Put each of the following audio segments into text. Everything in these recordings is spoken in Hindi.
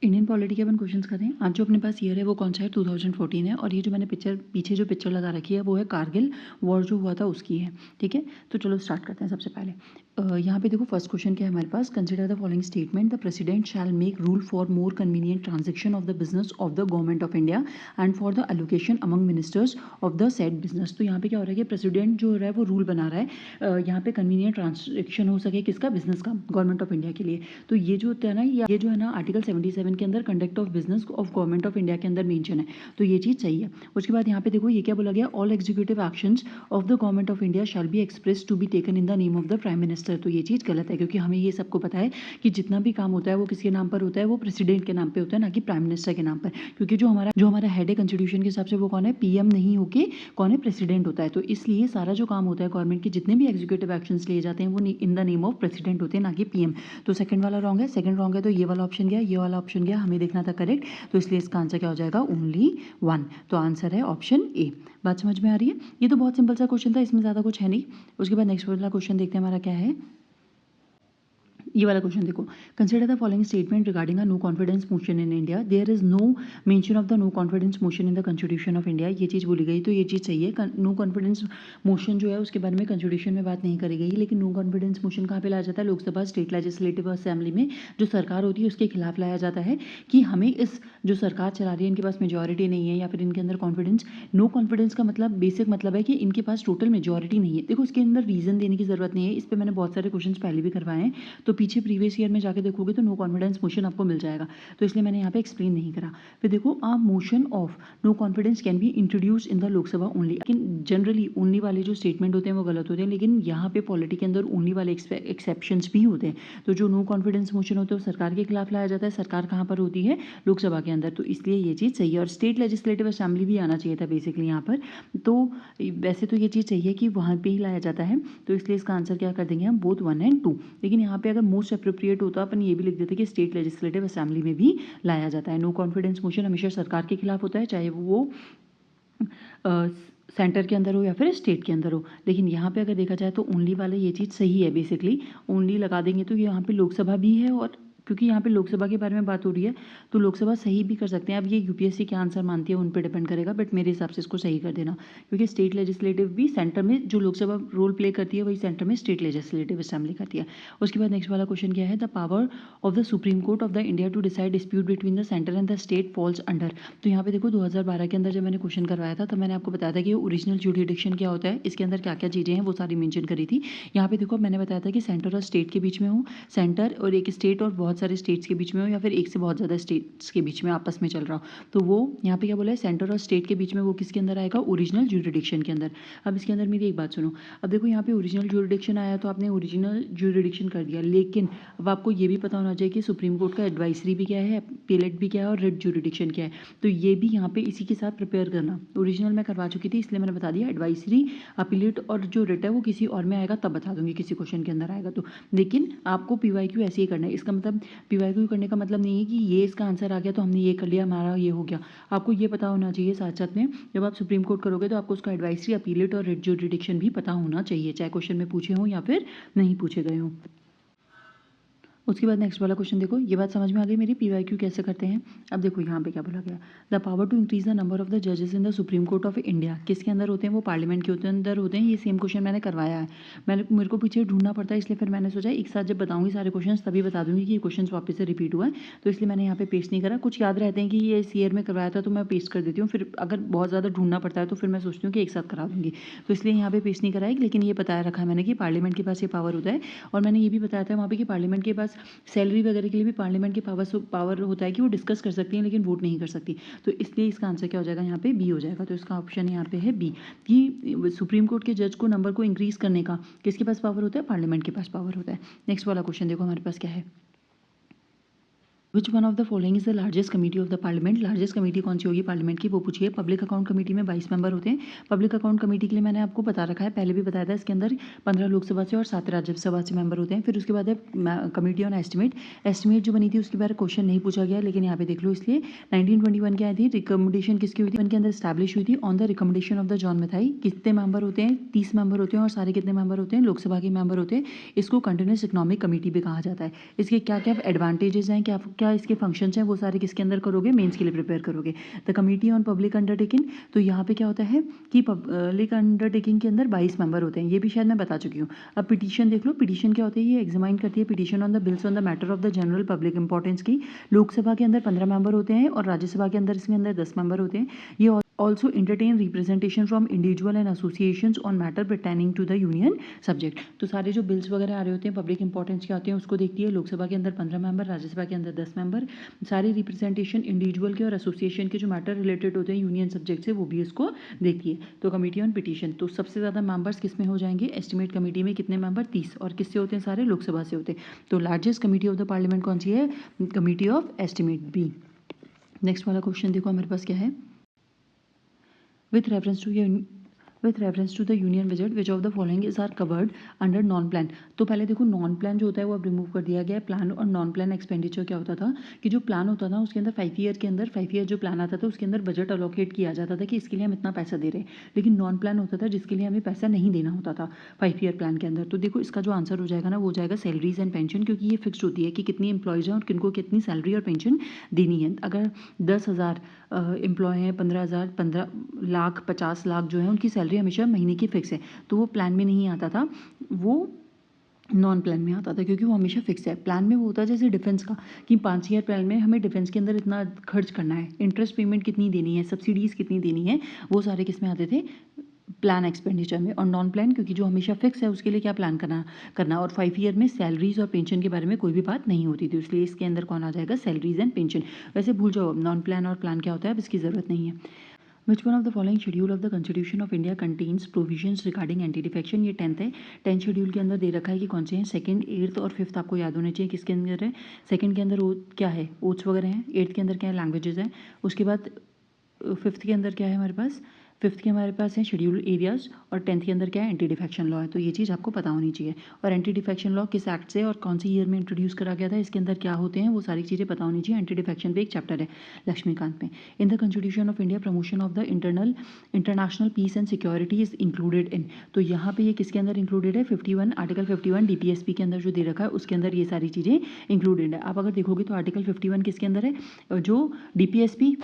इंडियन पॉलिटी के अपन क्वेश्चंस कर रहे हैं। आज जो अपने पास ईयर है वो कौन सा है, 2014 है। और ये जो मैंने पीछे जो पिक्चर लगा रखी है वो है कारगिल वॉर जो हुआ था उसकी है। ठीक है, तो चलो स्टार्ट करते हैं। सबसे पहले यहाँ पे देखो फर्स्ट क्वेश्चन क्या है हमारे पास। Consider the following statement, the president shall make rule for more convenient transaction of the business of the government of India and for the allocation among ministers of the said business. तो यहाँ पे क्या हो रहा है कि प्रेसिडेंट जो हो रहा है वो रूल बना रहा है यहाँ पे कन्वीनियंट ट्रांजेक्शन हो सके किसका, बिजनेस का, गवर्नमेंट ऑफ इंडिया के लिए। तो ये जो होता है ना, ये जो है ना आर्टिकल 77 के अंदर conduct of business of government of India के अंदर मेंशन है। तो ये चीज़ सही है। उसके बाद यहाँ पे देखो ये क्या बोला गया, all executive actions of the government of India shall be express to be taken in the name of the prime minister. तो ये चीज़ गलत है, क्योंकि हमें ये सबको पता है कि जितना भी काम होता है वो किसके नाम पर होता है, वो प्रेसिडेंट के नाम पे होता है, ना कि प्राइम मिनिस्टर के नाम पर। क्योंकि जो हमारा हेड है कॉन्स्टिट्यूशन के हिसाब से वो कौन है, पीएम नहीं होके कौन है, प्रेसिडेंट होता है। तो इसलिए सारा जो काम होता है गवर्नमेंट के, जितने भी एग्जीक्यूटिव एक्शंस लिए जाते हैं वो इन द नेम ऑफ प्रेसिडेंट होते हैं, ना कि पीएम। तो सेकंड वाला रॉन्ग है। सेकंड रॉन्ग है तो ये वाला ऑप्शन गया, ये वाला ऑप्शन गया, हमें देखना था करेक्ट। तो इसलिए इसका आंसर क्या हो जाएगा, ओनली 1। तो आंसर है ऑप्शन ए। बात समझ में आ रही है। ये तो बहुत सिंपल सा क्वेश्चन था, इसमें ज़्यादा कुछ है नहीं। उसके बाद नेक्स्ट वाला क्वेश्चन देखते हैं हमारा क्या है। ये वाला क्वेश्चन देखो, consider the following statement regarding a no confidence motion in India, there is no mention of the no confidence motion in the constitution of India. ये चीज़ बोली गई, तो ये चीज़ सही है। नो कॉन्फिडेंस मोशन जो है उसके बारे में कॉन्स्टिट्यूशन में बात नहीं करी गई, लेकिन नो कॉन्फिडेंस मोशन कहाँ पे लाया जाता है, लोकसभा स्टेट लेजिस्लेटिव असेंबली में जो सरकार होती है उसके खिलाफ लाया जाता है कि हमें इस जो सरकार चला रही है इनके पास मेजोरिटी नहीं है, या फिर इनके अंदर कॉन्फिडेंस, नो कॉन्फिडेंस का मतलब बेसिक मतलब है कि इनके पास टोटल मेजोरिटी नहीं है। देखो इसके अंदर रीजन देने की जरूरत नहीं है, इस पर मैंने बहुत सारे क्वेश्चन पहले भी करवाए हैं, तो पीछे प्रीवियस ईयर में जाके देखोगे तो नो कॉन्फिडेंस मोशन आपको मिल जाएगा। तो इसलिए मैंने यहाँ पे एक्सप्लेन नहीं करा। फिर देखो, a motion of no confidence can be introduce in the Lok Sabha only. लेकिन जनरली ओनली वाले जो स्टेटमेंट होते हैं वो गलत होते हैं, लेकिन यहाँ पे पॉलिटी के अंदर ओनली वाले एक्सेप्शंस भी होते हैं। तो जो नो कॉन्फिडेंस मोशन होता है वो सरकार के खिलाफ लाया जाता है। सरकार कहाँ पर होती है, लोकसभा के अंदर। तो इसलिए ये चीज़ सही है। और स्टेट लेजिस्लेटिव असेंबली भी आना चाहिए था बेसिकली यहाँ पर। तो वैसे तो ये चीज़ चाहिए कि वहाँ पे ही लाया जाता है, तो इसलिए इसका आंसर क्या कर देंगे हम, बोथ 1 एंड 2। लेकिन यहाँ पे अगर मोस्ट अप्रोप्रिएट होता अपन ये भी लिख देते कि स्टेट लेजिस्लेटिव असेंबली में भी लाया जाता है। नो कॉन्फिडेंस मोशन हमेशा सरकार के खिलाफ होता है, चाहे वो सेंटर के अंदर हो या फिर स्टेट के अंदर हो। लेकिन यहाँ पे अगर देखा जाए तो ओनली वाले ये चीज़ सही है। बेसिकली ओनली लगा देंगे तो यहाँ पे लोकसभा भी है, और क्योंकि यहाँ पे लोकसभा के बारे में बात हो रही है तो लोकसभा सही भी कर सकते हैं। अब ये यूपीएससी क्या आंसर मानती है उन पर डिपेंड करेगा, बट मेरे हिसाब से इसको सही कर देना, क्योंकि स्टेट लेजिस्लेटिव भी सेंटर में जो लोकसभा रोल प्ले करती है वही सेंटर में स्टेट लेजिस्लेटिव असेंबली करती है। उसके बाद नेक्स्ट वाला क्वेश्चन क्या है, the power of the supreme court of the India to decide dispute between the centre and the state falls under. तो यहाँ पे देखो 2012 के अंदर जब मैंने क्वेश्चन करवाया था तो मैंने आपको बताया था कि ओरिजिनल ज्यूरिडिक्शन क्या होता है, इसके अंदर क्या क्या चीज़ें हैं वो सारी मेंशन करी थी। यहाँ पे देखो मैंने बताया था कि सेंटर और स्टेट के बीच में हो, सेंटर और एक स्टेट और बहुत सारे स्टेट्स के बीच में हो, या फिर एक से बहुत ज़्यादा स्टेट्स के बीच में आपस में चल रहा हो। तो वो यहाँ पे क्या बोला है, सेंटर और स्टेट के बीच में, वो किसके अंदर आएगा, ओरिजिनल ज्यूरिडिक्शन के अंदर। अब इसके अंदर मेरी एक बात सुनो, अब देखो यहाँ पे ओरिजिनल ज्यूरिडिक्शन आया तो आपने ओरिजिनल ज्यूरिडिक्शन कर दिया, लेकिन अब आपको ये भी पता होना चाहिए कि सुप्रीम कोर्ट का एडवाइजरी भी क्या है, अपीलेट भी क्या है, और रिट ज्यूरिडिक्शन क्या है। तो ये भी यहाँ पे इसी के साथ प्रिपेयर करना। ओरिजिनल मैं करवा चुकी थी इसलिए मैंने बता दिया, एडवाइजरी, अपीलेट और जो रिट है वो किसी और में आएगा तब बता दूंगी, किसी क्वेश्चन के अंदर आएगा तो। लेकिन आपको पीवाईक्यू ऐसे ही करना है। इसका मतलब पीवाईक्यू करने का मतलब नहीं है कि ये इसका आंसर आ गया तो हमने ये कर लिया, हमारा ये हो गया। आपको ये पता होना चाहिए साथ साथ में, जब आप सुप्रीम कोर्ट करोगे तो आपको उसका एडवाइजरी, अपीलेट और रिट ज्यूरिडिक्शन भी पता होना चाहिए, चाहे क्वेश्चन में पूछे हों या फिर नहीं पूछे गए हों। उसके बाद नेक्स्ट वाला क्वेश्चन देखो, ये बात समझ में आ गई मेरी, पीवाईक्यू कैसे करते हैं। अब देखो यहाँ पे क्या बोला गया, the power to increase the number of the जजेस in the supreme court of India किसके अंदर होते हैं, वो पार्लियामेंट के अंदर होते हैं। ये सेम क्वेश्चन मैंने करवाया है, मेरे को पीछे ढूंढना पड़ता है, इसलिए फिर मैंने सोचा एक साथ जब बताऊंगी सारे क्वेश्चन तभी बता दूंगी कि ये क्वेश्चन वापस से रिपीट हुआ है, तो इसलिए मैंने यहाँ पे पेस्ट नहीं करा। कुछ याद रहते हैं कि ये इस ईयर में करवाया था तो मैं पेस्ट कर देती हूँ, फिर अगर बहुत ज़्यादा ढूंढना पड़ता है तो फिर मैं सोचती हूँ कि एक साथ करा दूंगी, तो इसलिए यहाँ पे पेस्ट नहीं कराई। लेकिन ये बताया रखा है मैंने कि पार्लियामेंट के पास ये पावर होता है, और मैंने ये भी बताया था वहाँ पे कि पार्लियामेंट के पास सैलरी वगैरह के लिए भी पार्लियामेंट के पावर होता है कि वो डिस्कस कर सकती है लेकिन वोट नहीं कर सकती। तो इसलिए इसका आंसर क्या हो जाएगा, यहाँ पे बी हो जाएगा। तो इसका ऑप्शन यहाँ पे है बी, कि सुप्रीम कोर्ट के जज को नंबर को इंक्रीज करने का किसके पास पावर होता है, पार्लियामेंट के पास पावर होता है। नेक्स्ट वाला क्वेश्चन देखो हमारे पास क्या है, which one of the following is the largest committee of the parliament. Largest committee कौन सी होगी पार्लियामेंट की, वो पूछिए। पब्लिक अकाउंट कमेटी में 22 मेंबर होते हैं। पब्लिक अकाउंट कमेटी के लिए मैंने आपको बता रखा है, पहले भी बताया था, इसके अंदर 15 लोकसभा से और 7 राज्यसभा से मेंबर होते हैं। फिर उसके बाद है कमेटी ऑन एस्टिमेट। एस्टिमेट जो बनी थी उसके बारे में क्वेश्चन नहीं पूछा गया, लेकिन यहाँ पे देख लो, इसलिए 1921 की आई थी, रिकमेंडेशन किसकी हुई थी, उनके अंदर स्टैब्लिश हुई थी on the recommendation of the John Mathai. कितने मेंबर होते हैं, 30 मेंबर होते हैं, और सारे कितने मेंबर होते हैं, लोकसभा के मेंबर होते हैं। इसको कंटिन्यूस इकोनॉमिक कमेटी भी कहा जाता है। इसके क्या क्या एडवांटेजेस हैं, क्या क्या इसके फंक्शंस हैं वो सारे किसके अंदर करोगे, मेंस के लिए प्रिपेयर करोगे। The committee on public undertaking, तो यहाँ पे क्या होता है कि पब्लिक अंडरटेकिंग के अंदर 22 मेंबर होते हैं, ये भी शायद मैं बता चुकी हूँ। अब पिटीशन देख लो, पिटीशन क्या होती है, ये एग्जामाइन करती है petition on the bills on the matter of the general public importance की। लोकसभा के अंदर 15 मेंबर होते हैं और राज्यसभा के अंदर इसके अंदर 10 मेंबर होते हैं। ये also entertain representation from individual and associations on matter pertaining to the union subject। तो सारे जो बिल्स वगैरह आ रहे होते हैं पब्लिक इंपॉर्टेंस के आते हैं उसको देखती है। लोकसभा के अंदर 15 मेंबर, राज्यसभा के अंदर 10 मेंबर, सारे रिप्रेजेंटेशन इंडिविजुअल के और एसोसिएशन के जो मैटर रिलेटेड होते हैं यूनियन सब्जेक्ट से वो भी इसको देखती है। तो कमेटी ऑन पिटीशन, तो सबसे ज़्यादा मेंबर्स किस में हो जाएंगे, एस्टिमेट कमेटी में कितने मेंबर, 30, और किससे होते हैं, सारे लोकसभा से होते हैं। तो largest committee of the parliament कौन सी है, committee of estimate B. Next वाला क्वेश्चन देखो हमारे पास क्या है, with reference to the union budget which of the following is are covered under non plan। तो पहले देखो नॉन प्लान जो होता है वो अब रिमूव कर दिया गया है। प्लान और नॉन प्लान एक्सपेंडिचर क्या होता था कि जो प्लान होता था उसके अंदर 5 ईयर के अंदर 5 ईयर जो प्लान आता था उसके अंदर बजट अलोकेट किया जाता था कि इसके लिए हम इतना पैसा दे रहे हैं। लेकिन नॉन प्लान होता था जिसके लिए हमें पैसा नहीं देना होता था 5 ईयर प्लान के अंदर। तो देखो इसका जो आंसर हो जाएगा ना वो हो जाएगा सैलरीज एंड पेंशन, क्योंकि ये फिक्स्ड होती है कि कितनी एम्प्लॉयज़ हैं और किनको कितनी सैलरी और पेंशन देनी है। अगर 10,000 एम्प्लॉय हैं, 15,000, 15 लाख, 50 लाख जो है उनकी सैलरी हमेशा महीने की फिक्स है, तो वो प्लान में नहीं आता था, वो नॉन प्लान में आता था क्योंकि वो हमेशा फिक्स है। प्लान में वो होता है जैसे डिफेंस का कि 5 ईयर प्लान में हमें डिफेंस के अंदर इतना खर्च करना है, इंटरेस्ट पेमेंट कितनी देनी है, सब्सिडीज़ कितनी देनी है, वो सारे किस में आते थे, प्लान एक्सपेंडिचर में। और नॉन प्लान क्योंकि जो हमेशा फिक्स है उसके लिए क्या प्लान करना और 5 ईयर में सैलरीज और पेंशन के बारे में कोई भी बात नहीं होती थी, इसलिए इसके अंदर कौन आ जाएगा, सैलरीज एंड पेंशन। वैसे भूल जाओ नॉन प्लान और प्लान क्या होता है, अब इसकी ज़रूरत नहीं है। Which one of the following schedule of the Constitution of India contains provisions regarding anti defection? ये 10th है। 10th शेड्यूल के अंदर दे रखा है कि कौन से हैं, सेकंड, 8th और 5th आपको याद होने चाहिए किसके अंदर है। सेकंड के अंदर क्या है, ओथ्स वगैरह हैं। 8th के अंदर क्या है, लैंग्वेजेस हैं। उसके बाद 5th के अंदर क्या है हमारे पास, 5th के हमारे पास है शेड्यूल एरियाज, और 10th के अंदर क्या है, एंटी डिफेक्शन लॉ है। तो ये चीज़ आपको पता होनी चाहिए। और एंटी डिफेक्शन लॉ किस एक्ट से और कौन सी ईयर में इंट्रोड्यूस करा गया था, इसके अंदर क्या होते हैं वो सारी चीज़ें पता होनी चाहिए। एंटी डिफेक्शन पे एक चैप्टर है लक्ष्मीकांत में। In the constitution of India promotion of the international peace and security is included in. तो यहाँ पे ये किसके अंदर इंक्लूडेड है, 51 आर्टिकल 51 डीपीएसपी के अंदर जो दे रखा है उसके अंदर ये सारी चीज़ें इंक्लूडेड है। आप अगर देखोगे तो आर्टिकल 51 किसके अंदर है, जो डीपीएसपी।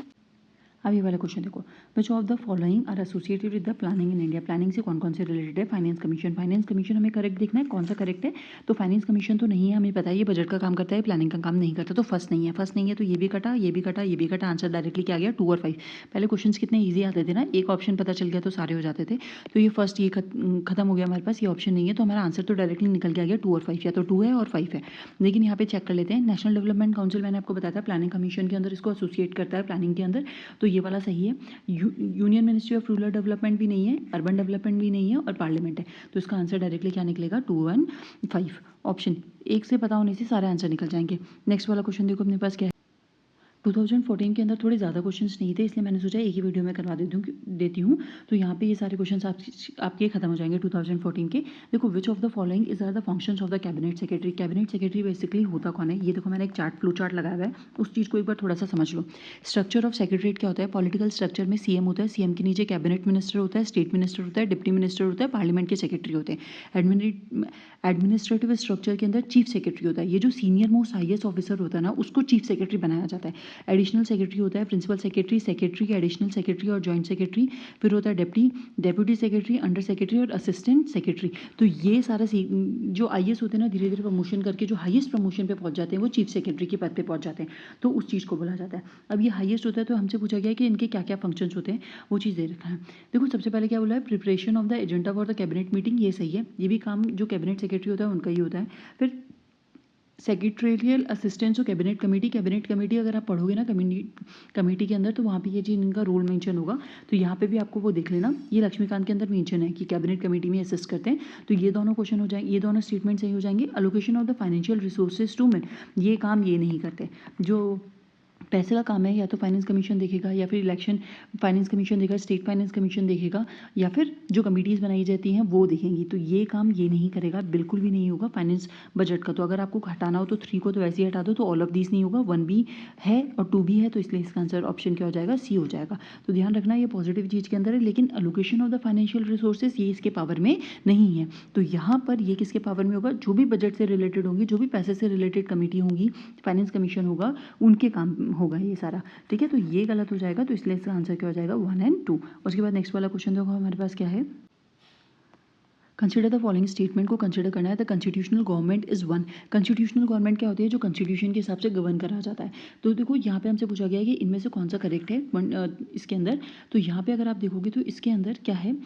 अब ये वाला क्वेश्चन देखो, which of the following are associated with the planning in India. Planning से कौन कौन से रिलेटेड है, फाइनेंस कमीशन। फाइनेंस कमीशन हमें करेक्ट देखना है, कौन सा करेक्ट है, तो फाइनेंस कमीशन तो नहीं है, हमें पता है ये बजट का काम करता है, प्लानिंग का काम नहीं करता, तो फर्स्ट नहीं है। फर्स्ट नहीं है तो ये भी कटा, ये भी कटा, ये भी कटा, आंसर डायरेक्टली क्या आ गया, 2 और 5। पहले क्वेश्चन कितने ईजी आते थे ना, एक ऑप्शन पता चल गया तो सारे हो जाते थे। तो ये फर्स्ट ये खत्म हो गया हमारे पास, ये ऑप्शन नहीं है, तो हमारा आंसर तो डायरेक्टली निकल के आ गया 2 और 5, या तो 2 है और 5 है। लेकिन यहाँ पे चेक कर लेते हैं, नेशनल डेवलपमेंट काउंसिल मैंने आपको बताया था प्लानिंग कमीशन के अंदर इसको एसोसिएट करता है प्लानिंग के अंदर, तो ये वाला सही है। Union ministry of rural development भी नहीं है, अर्बन डेवलपमेंट भी नहीं है, और पार्लियामेंट है। तो इसका आंसर डायरेक्टली क्या निकलेगा, 2 1 5। ऑप्शन एक से पता होने से सारे आंसर निकल जाएंगे। नेक्स्ट वाला क्वेश्चन देखो अपने पास क्या है, 2014 के अंदर थोड़े ज़्यादा क्वेश्चंस नहीं थे, इसलिए मैंने सोचा एक ही वीडियो में करवा देती हूँ। तो यहाँ पे ये सारे क्वेश्चंस आपके खत्म हो जाएंगे 2014 के। देखो, which of the following is are the functions of the cabinet secretary. Cabinet secretary basically होता कौन है, ये देखो मैंने एक फ्लो चार्ट लगाया हुआ है, उस चीज़ को एक बार थोड़ा सा समझ लो। स्ट्रक्चर ऑफ सेक्रेटरीट क्या होता है, पॉलिटिकल स्ट्रक्चर में सीएम होता है, सीएम के नीचे कैबिनेट मिनिस्टर होता है, स्टेट मिनिस्टर होता है, डिप्टी मिनिस्टर होता है, पार्लियामेंट के सेक्रेटरी होते हैं। एडमिनिस्ट्रेटिव स्ट्रक्चर के अंदर चीफ सेक्रेटरी होता है, ये जो सीनियर मोस्ट हाईएस्ट ऑफिसर होता है ना उसको चीफ सेक्रेटरी बनाया जाता है। एडिशनल सेक्रेटरी होता है principal secretary, secretary, additional secretary और जॉइंट सेक्रेटरी। फिर होता है डेप्यूटी सेक्रेटरी, अंडर सेक्रेटरी और असिस्टेंट सेक्रेटरी। तो ये सारा जो आईएएस होते हैं ना धीरे धीरे प्रमोशन करके जो हाईएस्ट प्रमोशन पे पहुंच जाते हैं वो चीफ सेक्रेटरी के पद पे पहुंच जाते हैं, तो उस चीज़ को बोला जाता है। अब ये हाईएस्ट होता है तो हमसे पूछा गया है कि इनके क्या क्या फंक्शंस होते हैं, वो चीज़ दे रखा है। देखो सबसे पहले क्या बोला है, preparation of the agenda for the cabinet meeting, ये सही है, ये भी काम जो कैबिनेट सेक्रेटरी होता है उनका ही होता है। फिर सेक्रेटरियल असिस्टेंट, जो कैबिनेट कमेटी अगर आप पढ़ोगे ना कमेटी के अंदर तो वहाँ पे ये चीज़ इनका रोल मेंशन होगा। तो यहाँ पे भी आपको वो देख लेना, ये लक्ष्मीकांत के अंदर मेंशन है कि कैबिनेट कमेटी में असिस्ट करते हैं। तो ये दोनों क्वेश्चन हो जाएंगे, ये दोनों स्टेटमेंट सही हो जाएंगे। Allocation of the financial resources to men, ये काम ये नहीं करते, जो पैसे का काम है, या तो फाइनेंस कमीशन देखेगा, या फिर इलेक्शन फाइनेंस कमीशन देखेगा, स्टेट फाइनेंस कमीशन देखेगा, या फिर जो कमिटीज़ बनाई जाती हैं वो देखेंगी। तो ये काम ये नहीं करेगा, बिल्कुल भी नहीं होगा फाइनेंस बजट का। तो अगर आपको हटाना हो तो 3 को तो वैसे ही हटा दो, तो ऑल ऑफ दिस नहीं होगा, 1 भी है और 2 भी है, तो इसलिए इसका आंसर ऑप्शन क्या हो जाएगा, सी हो जाएगा। तो ध्यान रखना ये पॉजिटिव चीज़ के अंदर है, लेकिन allocation of the financial resources ये इसके पावर में नहीं है। तो यहाँ पर ये किसके पावर में होगा, जो भी बजट से रिलेटेड होंगी, जो भी पैसे से रिलेटेड कमेटी होंगी, फाइनेंस कमीशन होगा, उनके काम होगा ये सारा। ठीक है, तो ये गलत हो जाएगा, तो इसलिए इसका आंसर क्या हो जाएगा, 1 एंड 2। उसके बाद नेक्स्ट वाला क्वेश्चन देखो हमारे पास क्या है। कंसिडर द फॉलोइंग स्टेटमेंट को कंसिडर करना है। The constitutional government is one. Constitutional government क्या होती है, जो कॉन्स्टिट्यूशन के हिसाब से गवर्न करा जाता है। तो देखो यहाँ पे हमसे पूछा गया है कि इनमें से कौन सा करेक्ट है इसके अंदर। तो यहाँ पे अगर आप देखोगे तो इसके अंदर क्या है,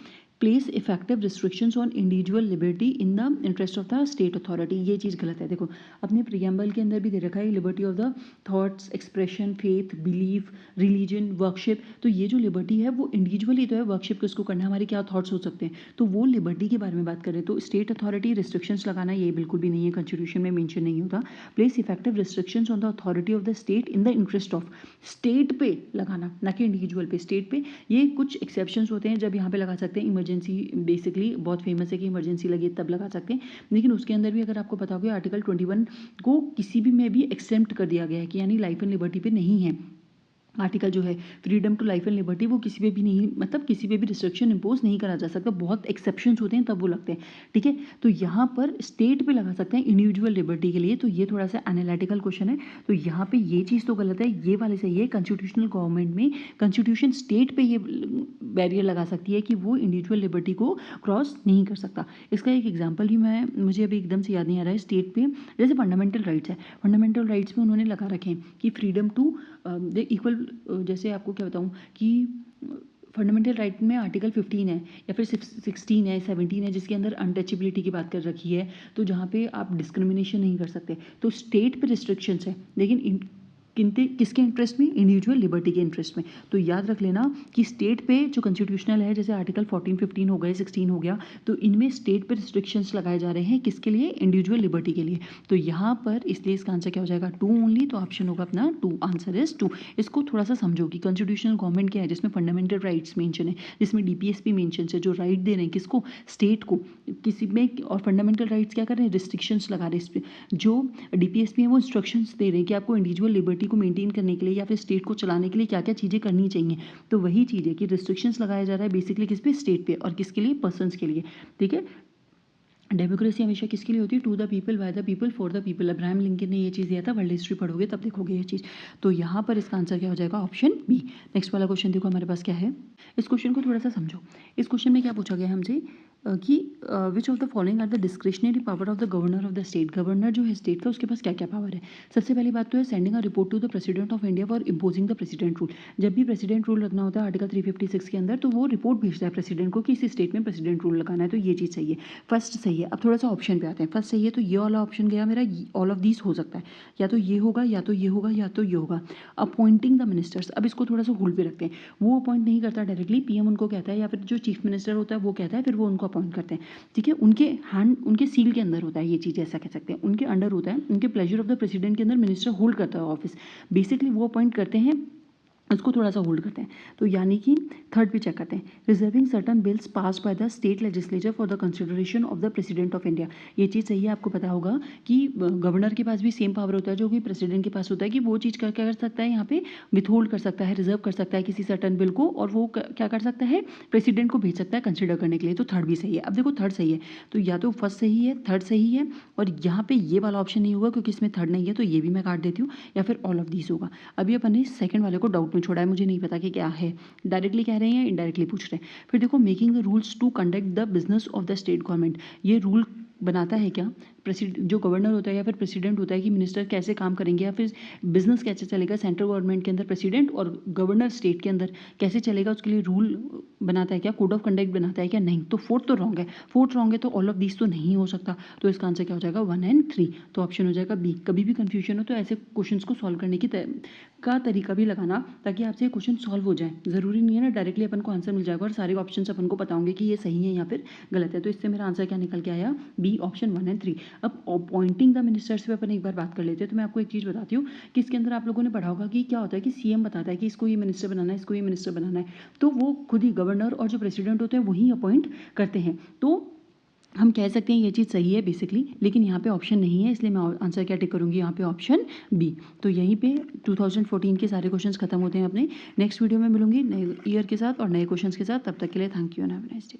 place effective restrictions on individual liberty in the interest of the state authority. ये चीज़ गलत है। देखो अपने प्रियम्बल के अंदर भी दे रखा है liberty of the thoughts, expression, faith, belief, religion, worship. तो ये जो लिबर्टी है वो इंडिविजुअली तो है, वर्कशिप किसको करना है, हमारे क्या थॉट्स हो सकते हैं, तो वो लिबर्टी के बारे में बात करें। तो स्टेट अथॉरिटी रिस्ट्रिक्शंस लगाना ये बिल्कुल भी नहीं है, कॉन्स्टिट्यूशन में मेंशन नहीं होता। Place effective restrictions on the authority of the state in the interest of, state पे लगाना, ना कि इंडिविजुअल पे, स्टेट पे। ये कुछ एक्सेप्शंस होते हैं जब यहाँ पे लगा सकते हैं, इमरजेंसी बेसिकली बहुत फेमस है कि इमरजेंसी लगी तब लगा सकते हैं। लेकिन उसके अंदर भी अगर आपको पता होगा आर्टिकल 21 को किसी भी में भी एक्सेप्ट कर दिया गया है कि यानी लाइफ एंड लिबर्टी पे नहीं है। आर्टिकल जो है freedom to life and liberty, वो किसी पे भी नहीं, मतलब किसी पे भी रिस्ट्रिक्शन इम्पोज नहीं करा जा सकता, बहुत एक्सेप्शंस होते हैं तब वो लगते हैं। ठीक है, तो यहाँ पर स्टेट पे लगा सकते हैं इंडिविजुअल लिबर्टी के लिए। तो ये थोड़ा सा एनालिटिकल क्वेश्चन है, तो यहाँ पे ये चीज़ तो गलत है, ये वाले सही है। कॉन्स्टिट्यूशनल गवर्नमेंट में कॉन्स्टिट्यूशन स्टेट पे ये बैरियर लगा सकती है कि वो इंडिविजुअल लिबर्टी को क्रॉस नहीं कर सकता। इसका एक एग्जाम्पल ही मुझे अभी एकदम से याद नहीं आ रहा है। स्टेट पे जैसे फंडामेंटल राइट्स है, फंडामेंटल राइट्स में उन्होंने लगा रखे हैं कि फ्रीडम टू इक्वल, जैसे आपको क्या बताऊं कि फंडामेंटल राइट में आर्टिकल 15 है या फिर 16 है, 17 है, जिसके अंदर अनटचेबिलिटी की बात कर रखी है। तो जहाँ पे आप डिस्क्रिमिनेशन नहीं कर सकते, तो स्टेट पे रिस्ट्रिक्शंस है, लेकिन किसके इंटरेस्ट में, इंडिविजुअल लिबर्टी के इंटरेस्ट में। तो याद रख लेना कि स्टेट पे जो कॉन्स्टिट्यूशनल है, जैसे आर्टिकल 14, 15 हो गए, 16 हो गया, तो इनमें स्टेट पे रिस्ट्रिक्शंस लगाए जा रहे हैं, किसके लिए, इंडिविजुअल लिबर्टी के लिए। तो यहाँ पर इसलिए इसका आंसर क्या हो जाएगा, 2 ओनली। तो ऑप्शन होगा अपना 2, आंसर इज 2। इसको थोड़ा सा समझो कि कॉन्स्टिट्यूशनल गवर्नमेंट क्या है, जिसमें फंडामेंटल राइट्स मेंशन है, जिसमें डीपीएसपी मेंशन है, जो राइट दे रहे हैं किसको, स्टेट को, किसी में। और फंडामेंटल राइट्स क्या कर रहे हैं, रिस्ट्रिक्शंस लगा रहे हैं इस पर। जो डीपीएसपी है वो इंस्ट्रक्शंस दे रहे हैं कि आपको इंडिविजुअल लिबर्टी को मेंटेन करने के लिए या फिर स्टेट को चलाने के लिए क्या क्या चीज़ें करनी चाहिए। तो वही चीज़ है कि रिस्ट्रिक्शंस लगाया जा रहा है बेसिकली किस पे, स्टेट पे, और किसके लिए, पर्सन्स के लिए। ठीक है, डेमोक्रेसी हमेशा किसके लिए होती है, to the people, by the people, for the people. Abraham Lincoln ने ये चीज़ दिया था, वर्ल्ड हिस्ट्री पढ़ोगे तब देखोगे ये चीज़। तो यहाँ पर इसका आंसर क्या हो जाएगा, ऑप्शन बी। नेक्स्ट वाला क्वेश्चन देखो हमारे पास क्या है। इस क्वेश्चन को थोड़ा सा समझो। इस क्वेश्चन में क्या पूछा गया हमसे कि which of the following are the discretionary power of the governor of the state. Governor जो है स्टेट का, उसके पास क्या क्या पावर है। सबसे पहली बात तो है sending a report to the president of India for imposing the president rule. जब भी प्रेसिडेंट रूल लगना होता है आर्टिकल 356 के अंदर, तो वो रिपोर्ट भेजता है प्रेसिडेंट को कि इस स्टेट में प्रेसिडेंट रूल लगाना है। तो ये चीज़ सही है, फर्स्ट सही है। अब थोड़ा सा ऑप्शन पे आते हैं। फर्स्ट सही है, तो ये वाला ऑप्शन गया मेरा, ऑल ऑफ दीज हो सकता है, या तो ये होगा, या तो ये होगा, या तो ये होगा। अपॉइंटिंग द मिनिस्टर्स, अब इसको थोड़ा सा होल्ड पे रखते हैं। वो अपॉइंट नहीं करता डायरेक्टली, पीएम उनको कहता है, या फिर जो चीफ मिनिस्टर होता है वो कहता है, फिर वो उनको अपॉइंट करते हैं। ठीक है, उनके हैंड, उनके सील के अंदर होता है ये चीज़, ऐसा कह सकते हैं, उनके अंडर होता है, उनके प्लेजर ऑफ द प्रेसिडेंट के अंदर मिनिस्टर होल्ड करता है ऑफिस। बेसिकली वो अपॉइंट करते हैं, उसको थोड़ा सा होल्ड करते हैं। तो यानी कि थर्ड पे चेक करते हैं, reserving certain bills pass by the state legislature for the consideration of the president of India. ये चीज़ सही है, आपको पता होगा कि गवर्नर के पास भी सेम पावर होता है जो कि प्रेसिडेंट के पास होता है, कि वो चीज़ क्या कर सकता है, यहाँ पे विथहोल्ड कर सकता है, रिजर्व कर सकता है किसी सर्टन बिल को, और वो क्या कर सकता है, प्रेसिडेंट को भेज सकता है कंसिडर करने के लिए। तो थर्ड भी सही है। अब देखो थर्ड सही है, तो या तो फर्स्ट सही है, थर्ड सही है, और यहाँ पे ये वाला ऑप्शन नहीं होगा क्योंकि इसमें थर्ड नहीं है, तो ये भी मैं काट देती हूँ, या फिर ऑल ऑफ दीज होगा। अभी अपन ने सेकंड वाले को डाउट में छोड़ा है, मुझे नहीं पता कि क्या है, डायरेक्टली कह रहे हैं या इनडायरेक्टली पूछ रहे हैं। फिर देखो making the rules to conduct the business of the state government, ये रूल बनाता है क्या, प्रेसिडेंट जो गवर्नर होता है या फिर प्रेसिडेंट होता है, कि मिनिस्टर कैसे काम करेंगे या फिर बिजनेस कैसे चलेगा सेंट्रल गवर्नमेंट के अंदर, प्रेसिडेंट और गवर्नर स्टेट के अंदर कैसे चलेगा, उसके लिए रूल बनाता है क्या, कोड ऑफ कंडक्ट बनाता है क्या, नहीं। तो फोर्थ तो रॉन्ग है, फोर्थ रॉन्ग है, तो ऑल ऑफ दिस तो नहीं हो सकता। तो इसका आंसर क्या हो जाएगा, 1 और 3। तो ऑप्शन हो जाएगा बी। कभी भी कंफ्यूजन हो तो ऐसे क्वेश्चंस को सॉल्व करने का तरीका भी लगाना, ताकि आपसे ये क्वेश्चन सॉल्व हो जाए। जरूरी नहीं है ना डायरेक्टली अपन को आंसर मिल जाएगा और सारे ऑप्शन अपन को पता होंगे कि ये सही है या फिर गलत है। तो इससे मेरा आंसर क्या निकल के आया, बी, ऑप्शन 1 और 3। अब अपॉइंटिंग द मिनिस्टर्स पे अपन एक बार बात कर लेते हैं। तो मैं आपको एक चीज़ बताती हूँ कि इसके अंदर आप लोगों ने पढ़ा होगा कि क्या होता है कि सीएम बताता है कि इसको ये मिनिस्टर बनाना है, इसको ये मिनिस्टर बनाना है, तो वो खुद ही गवर्नर और जो प्रेसिडेंट होते हैं वही अपॉइंट करते हैं। तो हम कह सकते हैं ये चीज़ सही है बेसिकली, लेकिन यहाँ पे ऑप्शन नहीं है, इसलिए मैं आंसर क्या टिक करूँगी यहाँ पे ऑप्शन बी। तो यहीं पे 2014 के सारे क्वेश्चंस खत्म होते हैं अपने। नेक्स्ट वीडियो में मिलूंगी नए ईयर के साथ और नए क्वेश्चंस के साथ। तब तक के लिए thank you and have a nice day.